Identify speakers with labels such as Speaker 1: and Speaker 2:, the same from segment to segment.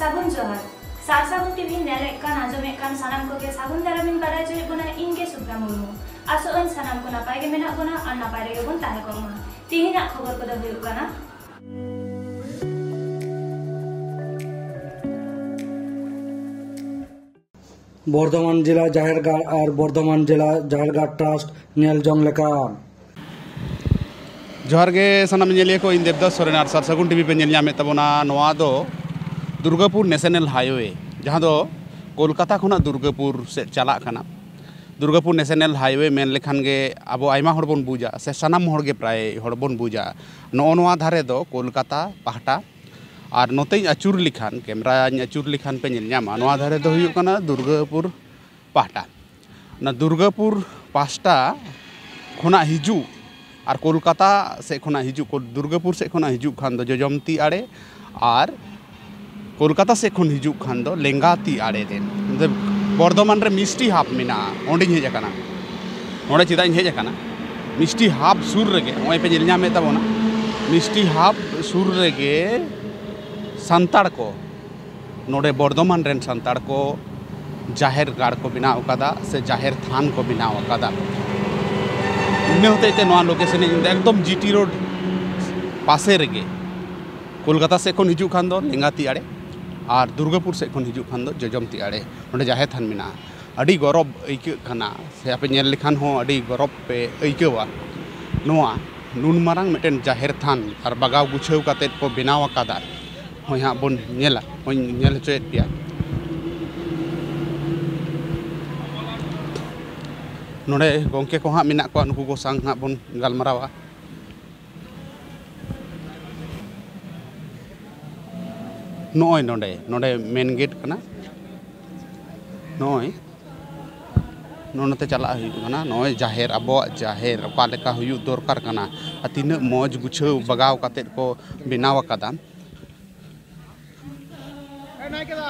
Speaker 1: सागुन जोहार सार सागुन टीवी नेलेक कान आजमेक कान सानाम को के सागुन दारामिन बाराय जोय बोना इनके सुब्रा मुर्मू आसोन सानाम को नापाय गे मेना बोना आर नापाय रे बोन ताहे कोमा तिहिना खबर को द हुयुग काना
Speaker 2: बर्धमान जिला जाहेरगाड़ और बर्धमान जिला जाहेरगाड़ ट्रस्ट नेल जंग लेका
Speaker 3: जोहार गे सानाम नेलिया को इन देवदास सोरेन और सार सागुन टीवी पे नेल ᱧᱟᱢᱮᱫ ᱛᱟᱵᱚᱱᱟ ᱱᱚᱣᱟ ᱫᱚ दुर्गापुर नेशनल हाईवे जहाँ दो कोलकाता खुना दुर्गापुर से चला कना दुर्गापुर नेशनल हाईवे मेन लेखान गे अब आयमा हड़ बन बुझा से सानाम हड़ गे प्राय हड़ बन बुझा नोआ धारे दो कोलकाता पाहटा और नोते आचुर लिखान कैमरा आचुर लिखान पे नेल ᱧᱟᱢᱟ नोआ धारे दो हुयुग कना दुर्गापुर पाहटा ना दुर्गापुर पास्टा खुना हिजू और कोलकाता से खुना हिजू दुर्गापुर से खुना हिजू खान दो जजमती आड़े और कोलकाता से खन हिजू खान दो लेंगाती आड़े रे बर्धमान रे मिस्टी हाफ मेना ओंडे हेज आकाना ओंडे चिदा हेज आकाना मिस्टी हाफ सुर रेगे ओय पे नेल ᱧᱟᱢᱮ ताबोना मिस्टी हाफ सुर रेगे संताड़ को नोडे बर्धमान रेन संताड़ को जाहेर गाड़ को बनाव कादा से जाहेर थान को बनाव कादा इन्ने होते नोआ लोकेशन एकदम जीटी रोड पासे रेगे कोलकाता से खन हिजू खान दो लेंगाती आड़े और दुर्गापुर से खन हिजू खान दो जजमती आड़े नोडे जाहेर थान मेना अड़ी गौरव आइके खाना से आपे नेल लेखान हो अड़ी गौरव पे आइकेवा नोआ नुन मारांग मिटेन जाहेर थान और बागाव गुछाव काते को बनाव कादा होय हां बन नेला होय नेल चेत पिया नोडे गोंके को हां मिना को नुकु को सांग हां बन गालमारावा नोय नोडे नोडे मेन गेट कना नोय नोनते चला हुयुगना नोय जाहेर अबो जाहेर ओका लेका हुयु दरकार कना तिना मौज गुछाव बगाव काते को बनाव कादा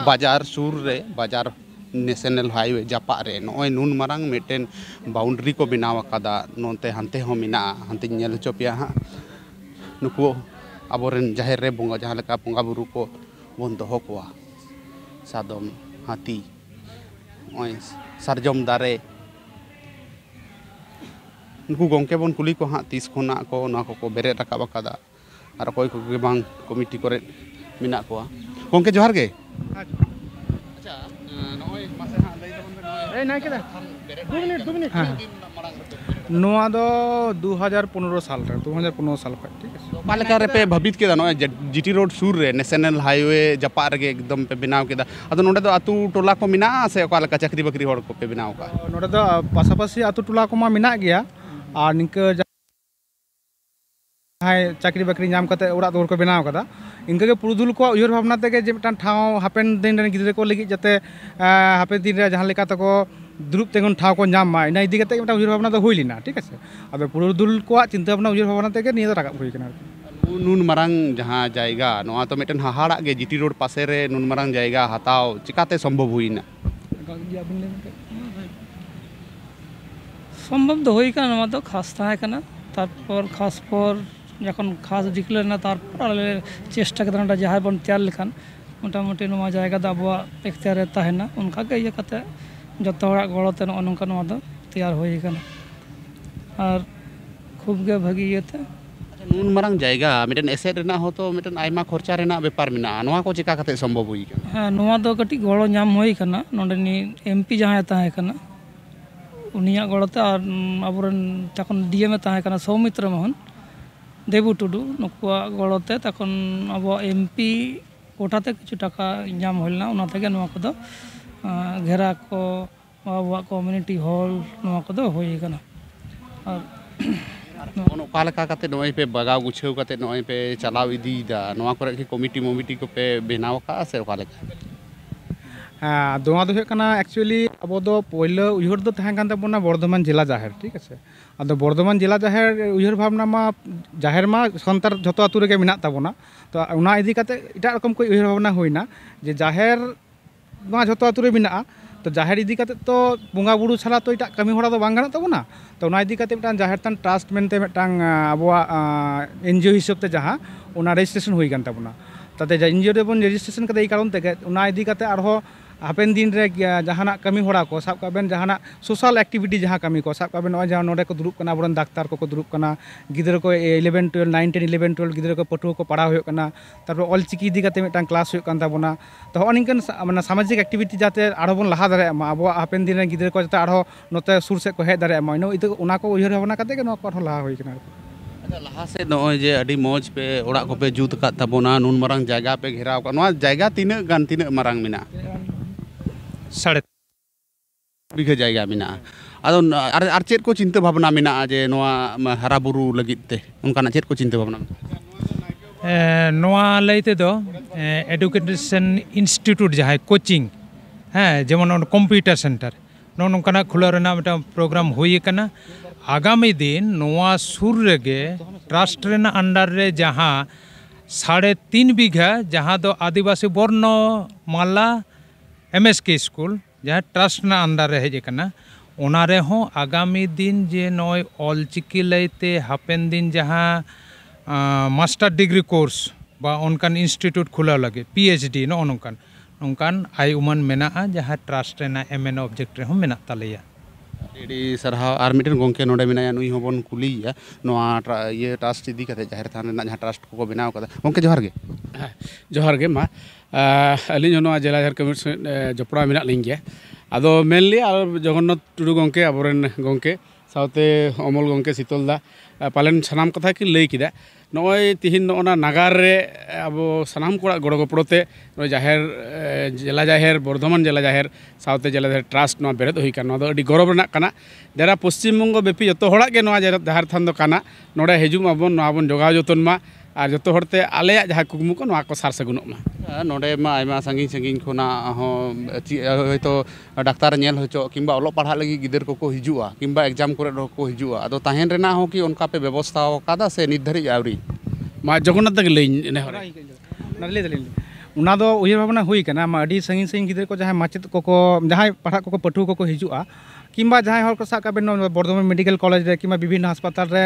Speaker 3: बाजार सुर रे बाजार नेशनल हाईवे जापा रे नोय नुन मारांग मिटेन बाउंड्री को बनाव कादा नोते हानते हो मिना हानते नेल चोपिया हा नुको आबोरेन जाहेर रे बोंगा जहां लेका बोंगा बुरु को बन दोहो कोआ सादम हाथी ओय सारजम दारे नुकु गोंके बन कुली को हां 30 खोना को ना को बेरे रकाब कादा और कोई को बांग कमिटी करे मिना कोआ गोंके जोहार गे अच्छा नोय मासे हां लई दबन ए ना केदा 2 मिनट नोआ दो 2015 साल रे 2015 साल का ठीक है पालका रे पे भबित केदा नोय जीटी रोड सुर रे नेशनल हाईवे जपा रे एकदम पे बनाव केदा अदो नोडे दो आतु टोला को मिना से ओका लका चाकरी बकरी होड़ को पे बनाव का नोडे दो पासापासी आतु टोला को मा मिना गया और निके हाय चाकरी बकरी नाम कते ओरा दोर को बनाव कदा इनके के पुरुधुल को उयर भावना ते जे मिटान ठाव हापेन दिन रे गिदरे को लगी जते हापे दिन रे जहां लेका तको द्रुप तेगन ठाव को नाम मा इना इदी कते मिटा उयर भावना तो होई लिना ठीक है अब पुरुधुल को चिंता भावना उयर भावना ते के निया राका होई कना नुन मारांग जहां जायगा नोआ तो मिटन हाहाड़ा गे जीटी रोड पासे रे नुन मारांग जायगा हताव चिकाते संभव हुईना
Speaker 4: संभव तो होई कना नोआ तो खास ताहे कना तारपर खास पर যখন খাস ডিক্লেয়ার না তারপর আলে চেষ্টা করতে যাহাই বন তৈয়ার লেখান মোটামুটি নয়া জায়গা দা আবো এখতিয়ারে তাহেনা উনকা কে ইয়ে কাতে যত হড়া গড়তে ননকা নয়া দ তৈয়ার হই কানা আর খুব গে ভাগি ইয়েতে
Speaker 3: নুন মারাং জায়গা মিটেন এসেট রেনা হতো মিটেন আইমা খরচা রেনা ব্যাপার মিনা নয়া কো চিকা কাতে সম্ভব হই কানা
Speaker 4: হ্যাঁ নয়া দ কটি গড় ᱧᱟᱢ হই কানা নডেনি এমপি জাহাই তাহে কানা উনিয়া গড়তে আর আবরন তখন ডিএম তাহে কানা সৌমিত্র মোহন देबू टुडू नुकुआ गड़ते तक अब एमपी कोटाते किछु टाका नाम होलना उना तेगे नोआ को घेरा को अब कम्युनिटी हॉल नोआ को होई कना और
Speaker 3: ओका लेका काते नोय पे बगाव गुछाव काते नोय पे चलाव इदीदा नोआ करे कि कमिटी को पे बनाव का से ओका लेका
Speaker 5: हाँ दोआ दो एक्चुअली अब दो पहले उहर दो तहां कान ताबोना बर्धमान जिला जाहेर ठीक है अदो बर्धमान जिला जाहेर उहर भावना मा जाहेर मा संतार जतो आतु रेगे मिना ताबोना तो उना इदी काते इटा रकम को उहर भावना होइना जे जाहेर मा जतो आतु रे मिना तो जाहेर इदी काते तो बोंगा बुरु छाड़ा तो इटा कमी होड़ा तो बांग गाना ताबोना तो उना इदी काते मिटान जाहेर तान ट्रस्ट मेनते मिटान अबवा एनजीओ हिसाब ते जहां उना रजिस्ट्रेशन होई गान ताबोना ताते एनजीओ रे बन रेजिस्ट्रेशन कते कारण तेगे उना इदी कते आरो हापेन दिन रे जहाना कमी होड़ा को साब काबेन जहाना सोशल एक्टिविटी जहां कमी को साब काबेन नय जहां नोडे को दुरुब कना बरन डाक्तार को दुरुब कना गिदर को 11 12 9 10 11 12 गिदर को पठुआ को पढ़ा होय कना तारपर ऑल चिकी इदी कते मिटांग क्लास होय कान ताबोना तो हनिकन माने सामाजिक एक्टिविटी जाते आरो बन लहा दारे मा अब हापेन दिन रे गिदर को जाते आरो नोते सुर से को हे दारे मा नो इतो उना को उयहर होना कते के नो को लहा होय कना
Speaker 3: लहा से नॉय जे अडी मौज पे ओड़ा को पे जुत का तबोना नुन मरंग जायगा पे घेराव का नोआ जायगा तीन गान तीन मरंग मिना
Speaker 4: 3.5
Speaker 3: बीघा जायगा मिना आदो आर चेत को चिंता भावना मिना जे नोआ हरा बुरु लगित ते उनका चेत को चिंता भावना
Speaker 6: नोआ लैते दो एडुकेशन इंस्टीट्यूट जहाँ कोचिंग हाँ जेमन कंप्यूटर सेंटर नोंकना खुला रेना मिटा प्रोग्राम हुई कना आगामी दिन नोआ सुर रेगे ट्रस्ट रेना अंडर रे जहाँ 3.5 बीघा जहाँ दो आदिवासी बर्ण माला MSK स्कूल जहाँ ट्रस्ट ना अंडर रे हेज कना ओना रे हो आगामी दिन जे नय ऑल चिकी लैते हापेन दिन जहाँ मास्टर डिग्री कोर्स बा उनकान इंस्टीट्यूट खुला लगे PhD नो नोंकान आई उमन मेना जहाँ ट्रस्ट रेना MN ऑब्जेक्ट रे हो मेना तालेया
Speaker 3: एडी सरहा आर मिटन गोंके नोडे मिनाया नुई होबन कुलिया नोआ ये ट्रस्ट इदी कते जाहिर थान रेना जहाँ ट्रस्ट को बनाव कदा गोंके
Speaker 7: जोहार गे मा अली नोआ जिला झार कमिशन जपड़ा मिना लिंग गया आदो मेनली और जगन्नाथ टुडू गोंके अबरेन गोंके साउते अमल गोंके शीतलदा पालन सानाम कथा की लई किदा नय तिहिन नोना नागार रे अब सानाम कोड़ा गड़ गपड़ोते नय जाहेर जिला जाहेर बर्धमान जिला जाहेर साउते जिला जाहेर ट्रस्ट नोआ बेरेद हुई काना नोआ अडी गौरव रना काना जरा पश्चिम बंग बेपी जतो होड़ा के नोआ जाहेर थान दो काना नोडे हिजुम आबन नोआ बन जोगाव जतन मा और जो होड़ते आलेया जहाँ कुकमु को नोआ को सार सगुनोग मा
Speaker 3: नोडे मा आयमा संगिन संगिन खोना हो हयतो डाक्तार नेल होचो किंबा ओलो पढ़ा लगी गिदर को हिजुआ किंबा एग्जाम करे को हिजुआ आदो ताहेन रेना हो कि उनका पे व्यवस्था कादा से नित धरि आवरी
Speaker 7: मा जगन्नाथ तक लई ने हरे
Speaker 5: नले दले उना दो उयहर भावना हुई कना मा अडी संगिन संगिन गिदर को जहाँ माचेत को जहाँ पढ़ा को पठुआ को हिजुआ किंबा जहाँ हर को साब काबेन बर्धमान मेडिकल कॉलेज रे किंबा विभिन्न अस्पताल रे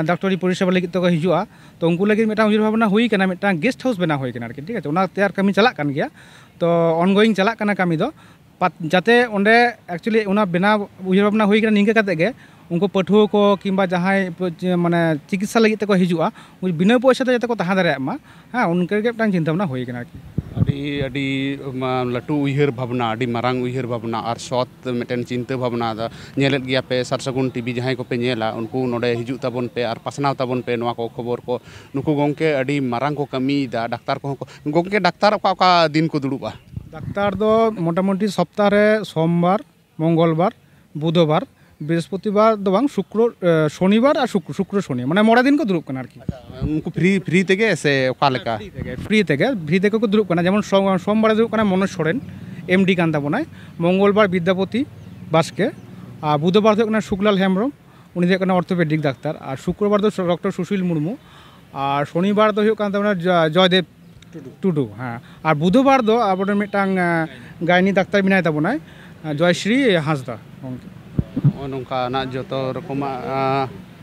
Speaker 5: डॉक्टरी परिसेवा लगी तो हिजुआ तो उनको लगी मिटा उयहर भावना हुई कना मिटा गेस्ट हाउस बना हुई कना ठीक है उना तैयार कमी चला कान गया तो ऑनगोइंग चला कना कमी दो जाते ओंडे एक्चुअली उना बिना उयहर भावना हुई कना निंका काते गे उनको पठुआ को किंबा जहाँ माने चिकित्सा लगी को हिजुआ बिना पैसा जाते को तहाँ दारे मा हाँ उनके मिटा चिंता भावना हुई कना
Speaker 3: अडी लटू उयहर भावना अडी मारांग उयहर भावना और सत मिटन चिंता भावना नेलेत गया पे सारसगुन टीवी जहाँ को पे नेला उनको नोडे हिजू ताबन पे और पासनाव ताबन पे नोआ को खबर को नुकु गोंके अडी मारांग को कमी दा डाक्तार को गोंके डाक्तार का दिन को दुड़ुबा
Speaker 5: डाक्तार दो मोटामुटी सप्ताह रे सोमवार मंगलवार बुधवार बृहस्पतिवार दो बांग शुक्र शनिवार और शुक्र शनि माने मोड़ा दिन को दुरुब कना
Speaker 3: उनको फ्री तेगे से ओका लेका
Speaker 5: फ्री तेगे को दुरुब कना जेमन सोमवार दुरुब कना मनोज सोरेन MD कान ताबोनाय मंगलवार विद्यापति बास्के और बुधवार दो कना शुक्लाल हेम्ब्रम उनी दो कना ऑर्थोपेडिक डाक्तार और शुक्रवार दो डॉक्टर सुशील मुर्मू और शनिवार दो कान ताबोना जयदेव टुडू हाँ और बुधवार दो आबोर मिटांग गायनी डाक्तार बिनाय ताबोनाय जयश्री हांसदा
Speaker 3: नौका जो रकम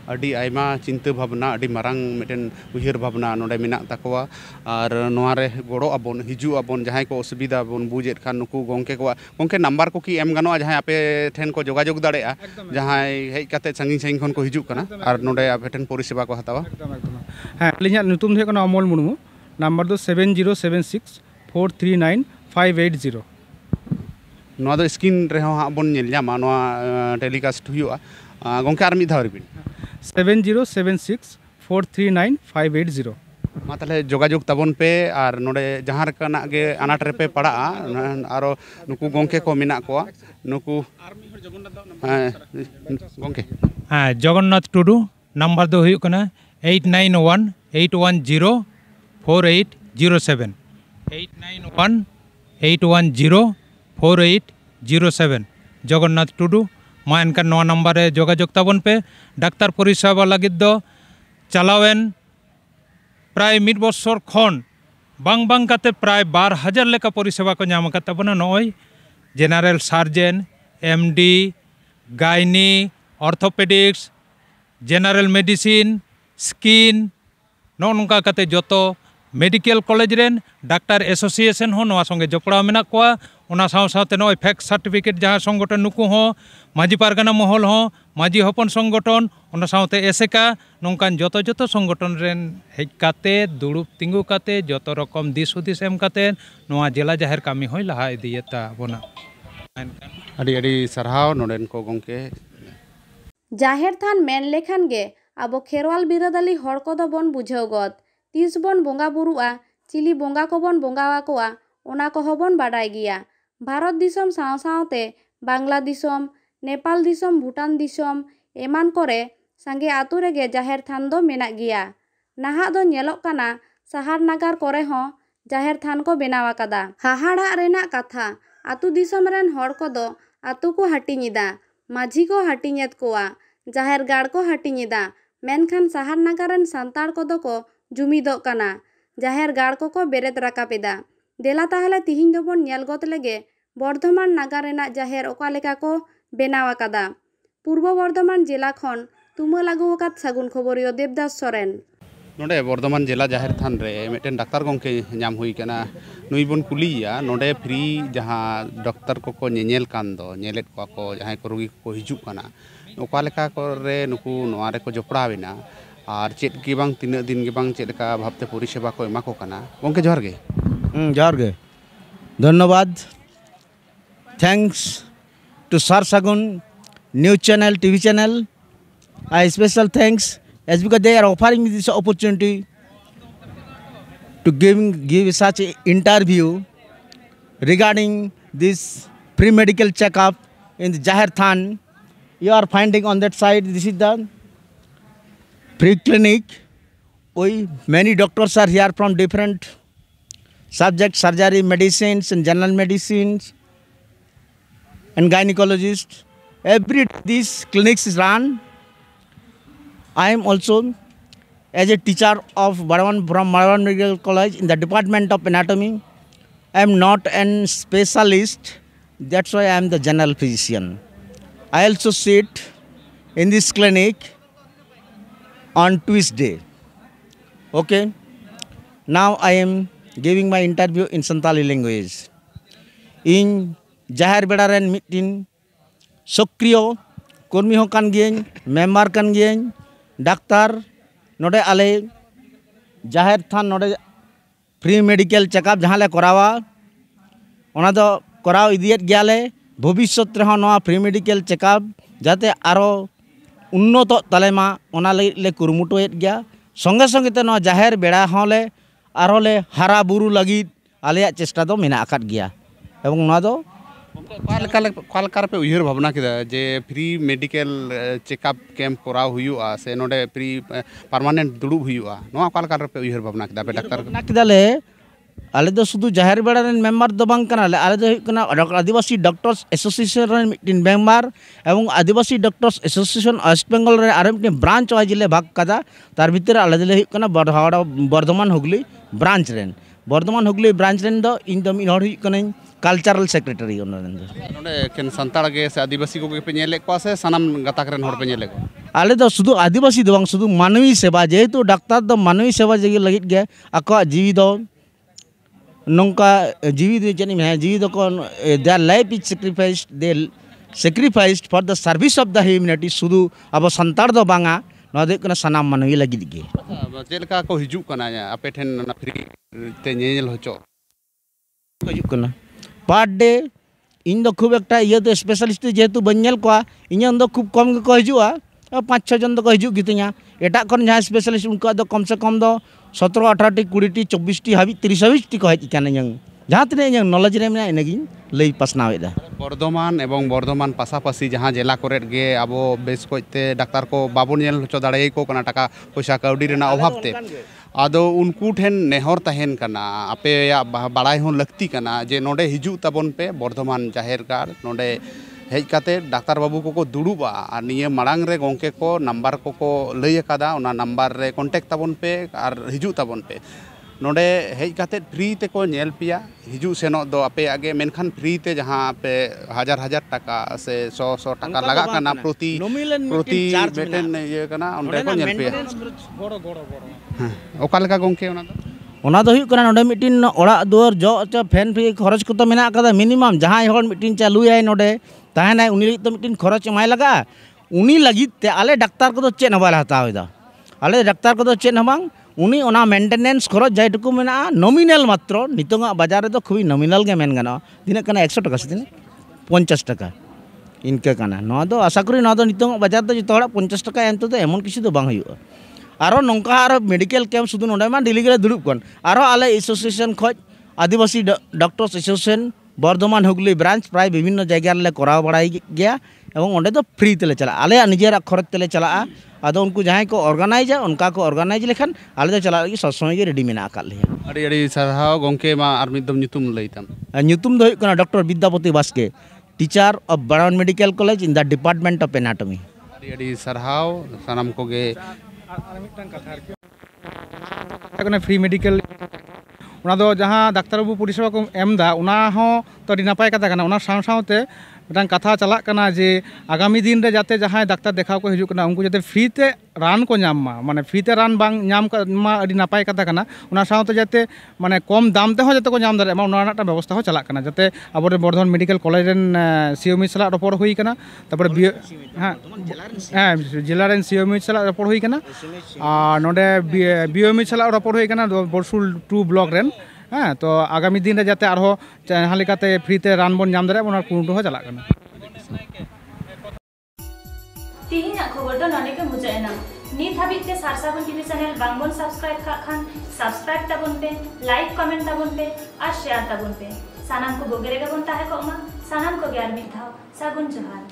Speaker 3: अडी आयमा चिंता भावना अडी मारांग मिटन उयहर भावना नोडे मिना तकवा और नोआरे गड़ो आबन हिजू आबन जहाँ को असुविधा बन बुझे खान नुकु गोंके नंबर को कि एम गानोआ जहाँ आपे ठेन को जोगाजोग दाड़ेया जहाँ हेज काते संगिन संगिन खन को हिजू कना और नोडे आपे ठेन परिसेवा को हतावा
Speaker 5: हाँ अलिया नुतुम दो कना अमल मुर्मू नंबर दो 7076 439 580
Speaker 3: नोआ दो स्क्रीन रे हाँ बन नेल जामा नोआ टेलीकास्ट हुआ गोंके आर मिद धाव रिपिन
Speaker 5: 7076 439 580
Speaker 3: मा ताले जोगाजोग ताबन पे और नोडे जहाँ रकना गे अनाट रे पे पड़ा आरो नुकु गोंके को मिना को नुकु गोंके
Speaker 6: हाँ जगन्नाथ टुडू नंबर दो हुई कना 891 810 4807 891 810 4807 जगन्नाथ टुडू मा एनका नवा नंबर रे जोगाजोग ताबन पे डाक्तार परिसेवा लगित दो चलावेन प्राय 1 बछर खन बांग काते प्राय 12,000 लेका परिसेवा को नाम का ताबना नय general surgeon MD gynae orthopaedics general medicine skin नौका काते जतो medical college rain doctor association हो नवा संगे जपड़ा मेना कोआ ओना साव सावते नय फैक्ट सर्टिफिकेट जहाँ संगठन नुकु हो माजी पारगाना महल हो माजी हपन संगठन ओना सावते एसेका नोंकान जतो जतो संगठन रेन हेज काते दुड़ुब तिंगु काते जतो रकम दिस हुदिस एम काते नवा जिला जाहिर कामी होय लहा इदियता बोना
Speaker 3: अड़ी अड़ी सरहाव नोडेन को गोंके
Speaker 8: जाहेर थान मेन लेखान गे आबो खेरवाल बिरादाली हड़ कोदो बोन बुझाव गद तीस बोन बोंगा बुरुआ चिली बोंगा को बोन बोंगावा कोआ ओना को बोन बाडाय गिया भारत दिसम साव सावते बांग्ला दिसम नेपाल दिसम भूटान दिसम एमान करे संगे आतु रेगे जाहेर थान दो मेना गिया नाहा दो नेलोक काना शहर नगर करे हो जाहेर थान को बेनावा कदा हाहाड़ा रेना कथा आतु दिसम रेन हड़ कोदो आतु को हाटिनिदा माझी को हाटिनेत कोआ जाहेर गाड़ को हाटिनिदा मेनखान शहर नगर रेन सांताड़ कोदो को जुमिदोग काना जाहेर गाड़ को बेरेद राकापेदा देला ताहले तिहिन दोबन नेल गत लेगे बर्धमान नागार रेना जाहेर ओका लेका को बेनाव आकादा पूर्व बर्धमान जिला खन तुमल आगु आकाद सागुन खबरियो देवदास सोरेन
Speaker 3: नोडे बर्धमान जिला जाहिर थान रे मिटन डाक्तार गोंके नाम हुई कना नुई बोन कुलिया नोडे फ्री जहाँ डॉक्टर को नेल कान दो नेलेत को जहाँ को रोगी को हिजू कना ओका लेका करे नुकु नोआ रे को जपड़ावेना और चेत के बांग तीन दिन के बांग चेत का भावते परिसेवा को एमा को कना गोंके जोहार गे
Speaker 9: धन्यवाद thanks to sir Sagun news channel TV channel I special thanks as because they are offering me this opportunity to give such an interview regarding this pre-medical checkup in the Jahir Than. You are finding on that side, this is the pre-clinic. Many doctors are here from different subjects, surgery, medicines and general medicines and gynecologists. Every these clinics is run. I am also as a teacher of from Bardhaman Medical College in the Department of Anatomy. I am not a specialist, that's why I am the general physician. I also sit in this clinic on Tuesday. Okay. Now I am giving my interview in Santali language. In Jahir Bedaren meeting, Sokriyo, Kurmi ho kan gien, member kan gien, doctor नोडे आले जाहेर थान नोडे free medical checkup जहाँ ले करावा ओना दो कराव इदियत गयाले भविष्यत रे नोआ फ्री मेडिकल चेकअप जाते आरो उन्नत तालेमा ओना ले कुरुमुटोयत गया संगे संगे ते नोआ जाहेर बेड़ा होले आरो ले हारा बुरु लगी आलेया चेष्टा दो मेना आकाद गया एवं नोआ दो
Speaker 3: कालकार पे उयहर भावना किदा जे फ्री मेडिकल चेकअप कैंप कराव हुआ से नोडे फ्री परमानेंट दुड़ुब हुआ नोआ कालकार पे उयहर भावना किदा पे डाक्टर
Speaker 9: किदाले आले दो सुदु जाहेर बेड़ा रेन मेंबर दो बांग कना आले दो कना आदिवासी डॉक्टर्स एसोसिएशन रेन मिटिन मेंबर एवं Adivasi doctors association West Bengal रे आरे मिटिन ब्रांच वाइजले भाग कदा तार भीतर आले दले कना Bardhaman Hooghly branch rain Bardhaman Hooghly branch rain दो इन दो मिन हर कना कल्चरल सेक्रेटरी
Speaker 3: नोडे केन संताड़ गे से आदिवासी को पे नेले को से सनम गताक रेन हर पे नेले को
Speaker 9: आले दो सुदु आदिवासी दो बांग सुदु मानवीय सेवा जेहेतु डाक्तार दो मानवीय सेवा जगी लगित गे आको जीवी दो नोंका जीवी दो जनी में जीवी दो को their life is sacrificed for the service of the humanity सुदु अब संताड़ दो बांगा नोदे कना सनम मानवीय लगित गे
Speaker 3: चेलका को हिजु कना आपे ठेन ना फ्री ते नेल होचो
Speaker 9: हिजु कना पर डे इन दो खूब एक ये तो स्पेशलिस्ट जेहेतु बनेल को इन दो खूब कम को हजुआ 5-6 जन दो हजु गितिया एटा खन जहाँ स्पेशलिस्ट उनका दो कम से कम दो 17-18 टी 20 टी 24 टी हाबी 30 टी को हज काना जहाँ तीन नॉलेज रे मेना इनगी लई पासनावेदा
Speaker 3: बर्धमान एवं बर्धमान पासापासी जहाँ जिला करे गे आबो बेस कोते डाक्तार को बाबन नेल होचो दाड़े को कना टाका पैसा काउडी रेना अभावते आदो उनको ठेन नेहर तहन कना आपे बाड़ाई हो लगती कना जे नोडे हिजू तबन पे बर्धमान जाहेर गाड़ नोडे हेज काते डाक्तार बाबू को दुड़ुबा और निये मांग रे गोंके को नंबर को लई अकादा ओना नंबर रे कॉन्टेक्ट तबन पे और हिजू तबन पे नोडे हेज काते फ्री ते को नेल पिया हिजू सेनो दो आपे आगे मेनखान फ्री ते जहाँ पे 1000 टाका से 100 टाका लगा कना प्रति बेटेन ये कना ओंडे को नेल पिया ओका लेका गोंके ओना दो
Speaker 9: ᱚᱱᱟ ᱫᱚ ᱦᱩᱭᱩᱜ ᱠᱟᱱᱟ ᱱᱚᱰᱮ ᱢᱤᱫᱴᱤᱱ ᱚᱲᱟᱜ ᱫᱩᱣᱟᱹᱨ ᱡᱚ ᱯᱷᱮᱱ ᱯᱷᱤ ᱠᱷᱚᱨᱚᱪ ᱠᱚᱫᱚ ᱢᱮᱱᱟᱜ ᱟᱠᱟᱫᱟ ᱢᱤᱱᱤᱢᱟᱢ ᱡᱟᱦᱟᱸᱭ ᱦᱚᱲ ᱢᱤᱫᱴᱤᱱ ᱪᱟᱹᱞᱩᱭᱟᱭ ᱱᱚᱰᱮ ᱛᱟᱦᱮᱱᱟᱭ ᱩᱱᱤ ᱞᱟᱹᱜᱤᱫ ᱫᱚ ᱢᱤᱫᱴᱤᱱ ᱠᱷᱚᱨᱚᱪ ᱮᱢᱟᱭ ᱞᱟᱜᱟᱜᱼᱟ ᱩᱱᱤ ᱞᱟᱹᱜᱤᱫ ᱛᱮ ᱟᱞᱮ ᱰᱟᱠᱛᱟᱨ ᱠᱚᱫᱚ ᱪᱮᱫ ᱦᱚᱸ ᱵᱟᱞᱮ ᱦᱟᱛᱟᱣᱮᱫᱟ ᱟᱞᱮ ᱰᱟᱠᱛᱟर ᱠᱚᱫᱚ ᱪᱮᱫ ᱦᱚᱸ ᱵᱟᱝ ᱩᱱᱤ ᱚᱱᱟ ᱢᱮᱱᱴᱮᱱᱮন্স ᱠᱷᱚᱨᱚᱪ ᱡᱟᱭ ᱴᱩᱠᱩ ᱢᱮᱱᱟᱜᱼᱟ ᱱᱚᱢᱤᱱᱟᱞ ᱢᱟᱛᱨᱚ ᱱᱤᱛᱚᱜᱟᱜ ᱵᱟᱡᱟᱨ ᱨᱮᱫᱚ ᱠᱷᱩᱵই ᱱᱚᱢᱤᱱᱟᱞ ᱜᱮ ᱢᱮᱱ ᱜᱟᱱᱚᱜᱼᱟ ᱛᱤᱱᱟᱹᱜ ᱠᱟᱱᱟ 100 ᱴᱟᱠᱟ ᱥᱮ ᱛᱤᱱᱟᱹᱜ 50 ᱴᱟᱠᱟ इनका काना नवा दो आशा करी नवा दो नितों बाजार दो जितो हड़ा 50 टका एम तो एमन किसी दो बांग हुआ आरो नौका आरो मेडिकल कैम्प सुदु नोडे मा डिली गले दुड़ुब कन आरो आले एसोसिएशन खoj Adivasi doctors association Bardhaman Hooghly branch प्राय विभिन्न जगह रे कराव बड़ाई गया एवं ओंडे दो फ्री तेले चला आले निजेरा खरच तेले चला आदो उनको जहां को ऑर्गेनाइज उनका को ऑर्गेनाइज लेखन आले दो चला लगी सब समय के रेडी मेना आकाल लिया
Speaker 3: अड़ी अड़ी सरहाव गोंके मा आर मिदम ᱧᱩᱛᱩᱢ लईतम
Speaker 9: ᱧᱩᱛᱩᱢ ᱫᱚ ᱦᱩᱭᱩᱜ ᱠᱟᱱᱟ doctor Vidyapati Baske teacher of बड़ावन medical college in the department of anatomy
Speaker 3: अड़ी अड़ी सरहाव सानाम कोगे
Speaker 5: फ्री मेडिकल उना दो जहाँ डाक्तार बाबू परिसेवा को एमदा उना हो तो अड़ी नापाय कथा कना उना साव सावते मिटान कथा चलाक कना जे आगामी दिन रे जाते जहाँ डाक्तार देखाव को हिजुक कना उनको जाते फ्री ते रान को नाम मा माने फ्री ते रान बांग नाम मा अड़ी नापाय कथा कना उना सावते जाते माने कम दाम ते हो जाते को नाम दारे मा उना नाटा व्यवस्था हो चलाक कना जाते आबोरे बर्धमान मेडिकल कॉलेज रेन सीओमी सला रपोड़ हुई कना तापर हां जिला रेन सीओमी सला रपोड़ हुई कना आ नोडे बीओमी सला रपोड़ हुई कना बरसुल 2 ब्लॉक रेन हाँ तो आगामी दिन जाते जहाँ लेकाते फ्री ते रान बन नाम दारे उना कुंडो हो चला कना
Speaker 1: तिहिना खबर दो नने के मुजायना नित हाबिते सारसागुन टीवी चैनल बांगबन सब्सक्राइब खान सब्सक्राइब ताबुन पे लाइक कमेंट ताबुन पे और शेयर ताबुन पे सानाम को बोगेरे गबन ताहे कोमा सानाम को ग्यार मिथाव सागुन जोहार।